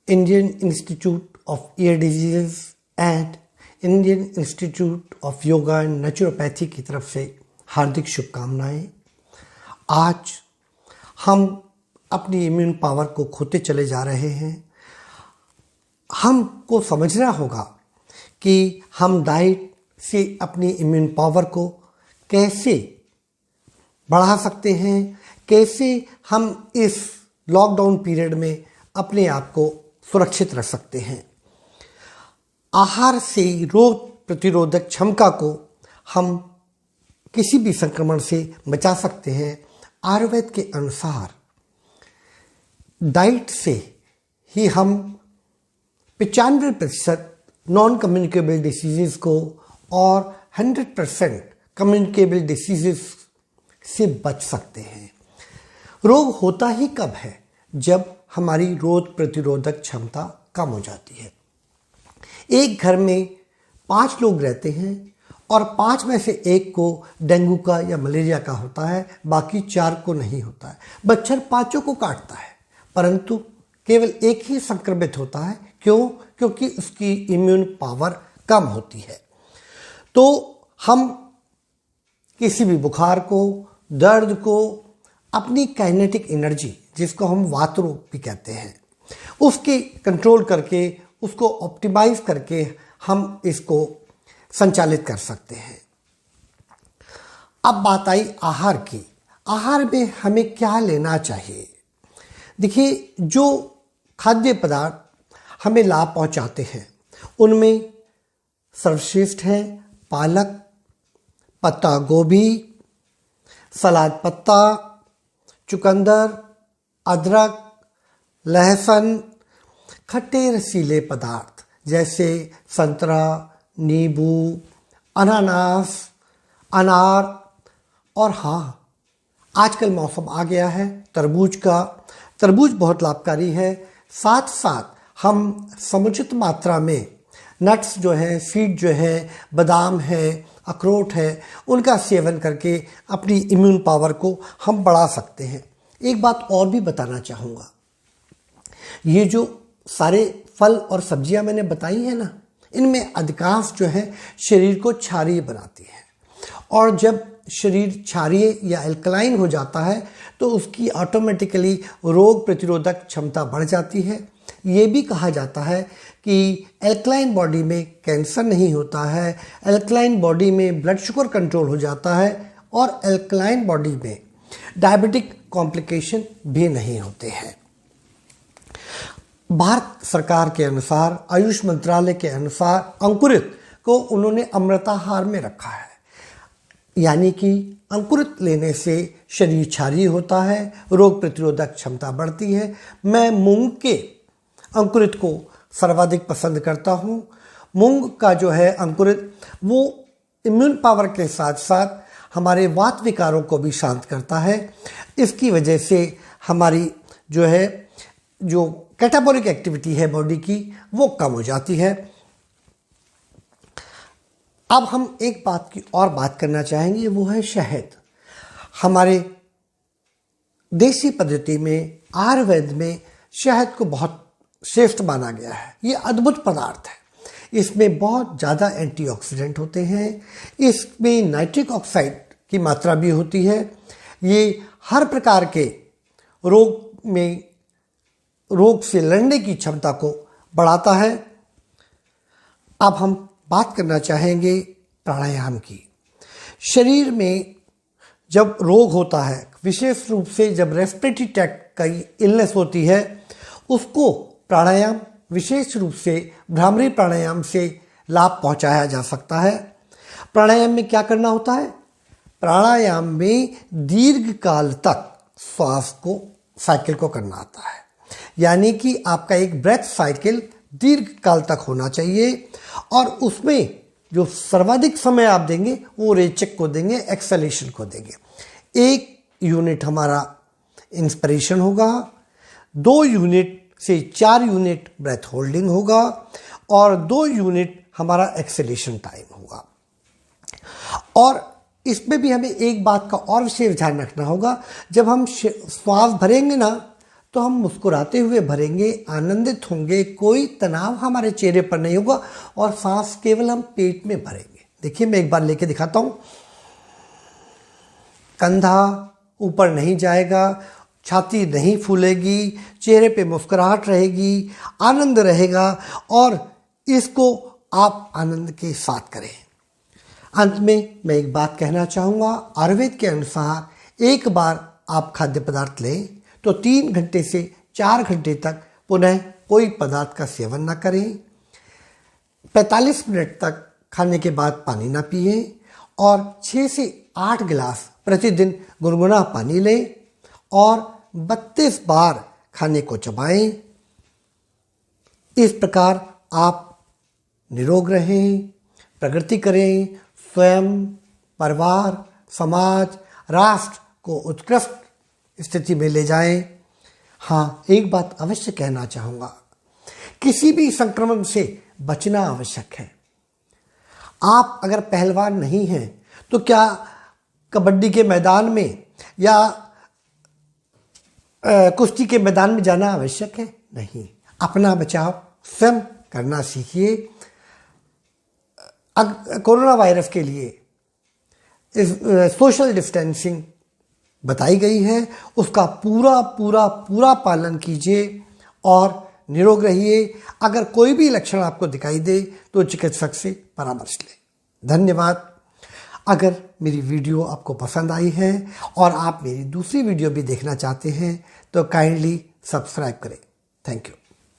Indian institute of year disease and Indian institute of yoga and naturopathy की तरफ से हार्दिक शुभकामनाएं। आज हम अपनी इम्यून पावर को खोते चले जा रहे हैं। हमको समझना होगा कि हम डाइट से अपनी इम्यून पावर को कैसे बढ़ा सकते हैं, कैसे हम इस लॉकडाउन पीरियड में अपने आप को सुरक्षित रख सकते हैं। आहार से रोग प्रतिरोधक क्षमता को हम किसी भी संक्रमण से बचा सकते हैं। आयुर्वेद के अनुसार डाइट से ही हम 95% नॉन कम्युनिकेबल डिसीजेस को और 100% कम्युनिकेबल डिसीजेस से बच सकते हैं। रोग होता ही कब है? जब हमारी रोग प्रतिरोधक क्षमता कम हो जाती है। एक घर में 5 लोग रहते हैं और 5 में से एक को डेंगू का या मलेरिया का होता है, बाकी 4 को नहीं होता है। मच्छर 5 को काटता है, परंतु केवल एक ही संक्रमित होता है। क्यों? क्योंकि उसकी इम्यून पावर कम होती है। तो हम किसी भी बुखार को, दर्द को, अपनी काइनेटिक एनर्जी जिसको हम वात रोग भी कहते हैं, उसके कंट्रोल करके, उसको ऑप्टिमाइज करके हम इसको संचालित कर सकते हैं। अब बात आई आहार की। आहार में हमें क्या लेना चाहिए? देखिए, जो खाद्य पदार्थ हमें लाभ पहुंचाते हैं उनमें सर्वश्रेष्ठ है पालक, पत्ता गोभी, सलाद पत्ता, चुकंदर, अदरक, लहसुन, खट्टे रसीले पदार्थ जैसे संतरा, नींबू, अनानास, अनार और हाँ, आजकल मौसम आ गया है तरबूज का। तरबूज बहुत लाभकारी है। साथ साथ हम समुचित मात्रा में नट्स जो है, सीड जो है, बादाम है, अखरोट है, उनका सेवन करके अपनी इम्यून पावर को हम बढ़ा सकते हैं। एक बात और भी बताना चाहूँगा, ये जो सारे फल और सब्जियां मैंने बताई हैं ना, इनमें अधिकांश जो है शरीर को क्षारीय बनाती है, और जब शरीर क्षारीय या एल्कलाइन हो जाता है तो उसकी ऑटोमेटिकली रोग प्रतिरोधक क्षमता बढ़ जाती है। ये भी कहा जाता है कि एल्कलाइन बॉडी में कैंसर नहीं होता है, एल्कलाइन बॉडी में ब्लड शुगर कंट्रोल हो जाता है, और एल्कलाइन बॉडी में डायबिटिक कॉम्प्लिकेशन भी नहीं होते हैं। भारत सरकार के अनुसार, आयुष मंत्रालय के अनुसार अंकुरित को उन्होंने अमृताहार में रखा है, यानी कि अंकुरित लेने से शरीर क्षारीय होता है, रोग प्रतिरोधक क्षमता बढ़ती है। मैं मूंग के अंकुरित को सर्वाधिक पसंद करता हूँ। मूंग का जो है अंकुरित, वो इम्यून पावर के साथ साथ हमारे वात विकारों को भी शांत करता है। इसकी वजह से हमारी जो कैटाबॉलिक एक्टिविटी है बॉडी की, वो कम हो जाती है। अब हम एक बात की और बात करना चाहेंगे, वो है शहद। हमारे देसी पद्धति में, आयुर्वेद में शहद को बहुत श्रेष्ठ माना गया है। ये अद्भुत पदार्थ है। इसमें बहुत ज़्यादा एंटीऑक्सीडेंट होते हैं। इसमें नाइट्रिक ऑक्साइड की मात्रा भी होती है। ये हर प्रकार के रोग से लड़ने की क्षमता को बढ़ाता है। अब हम बात करना चाहेंगे प्राणायाम की। शरीर में जब रोग होता है, विशेष रूप से जब रेस्पिरेटरी ट्रैक्ट का इलनेस होती है, उसको प्राणायाम, विशेष रूप से भ्रामरी प्राणायाम से लाभ पहुंचाया जा सकता है। प्राणायाम में क्या करना होता है? प्राणायाम में दीर्घ काल तक श्वास को साइकिल को करना आता है, यानी कि आपका एक ब्रेथ साइकिल दीर्घ काल तक होना चाहिए, और उसमें जो सर्वाधिक समय आप देंगे वो रेचक को देंगे, एक्सलेशन को देंगे। 1 यूनिट हमारा इंस्पिरेशन होगा, 2 यूनिट से 4 यूनिट ब्रेथ होल्डिंग होगा, और 2 यूनिट हमारा एक्सलेशन टाइम होगा। और इसमें भी हमें एक बात का और विशेष ध्यान रखना होगा, जब हम श्वास भरेंगे ना, तो हम मुस्कुराते हुए भरेंगे, आनंदित होंगे, कोई तनाव हमारे चेहरे पर नहीं होगा और सांस केवल हम पेट में भरेंगे। देखिए मैं एक बार लेके दिखाता हूँ। कंधा ऊपर नहीं जाएगा, छाती नहीं फूलेगी, चेहरे पे मुस्कुराहट रहेगी, आनंद रहेगा और इसको आप आनंद के साथ करें। अंत में मैं एक बात कहना चाहूँगा, आयुर्वेद के अनुसार एक बार आप खाद्य पदार्थ लें तो 3 घंटे से 4 घंटे तक पुनः कोई पदार्थ का सेवन न करें। 45 मिनट तक खाने के बाद पानी ना पिएं और 6 से 8 गिलास प्रतिदिन गुनगुना पानी लें और 32 बार खाने को चबाएं। इस प्रकार आप निरोग रहें, प्रगति करें, स्वयं, परिवार, समाज, राष्ट्र को उत्कृष्ट स्थिति में ले जाएं। हाँ, एक बात अवश्य कहना चाहूँगा, किसी भी संक्रमण से बचना आवश्यक है। आप अगर पहलवान नहीं हैं तो क्या कबड्डी के मैदान में या कुश्ती के मैदान में जाना आवश्यक है? नहीं। अपना बचाव स्वयं करना सीखिए। कोरोना वायरस के लिए सोशल डिस्टेंसिंग बताई गई है, उसका पूरा पालन कीजिए और निरोग रहिए। अगर कोई भी लक्षण आपको दिखाई दे तो चिकित्सक से परामर्श लें। धन्यवाद। अगर मेरी वीडियो आपको पसंद आई है और आप मेरी दूसरी वीडियो भी देखना चाहते हैं तो काइंडली सब्सक्राइब करें। Thank you.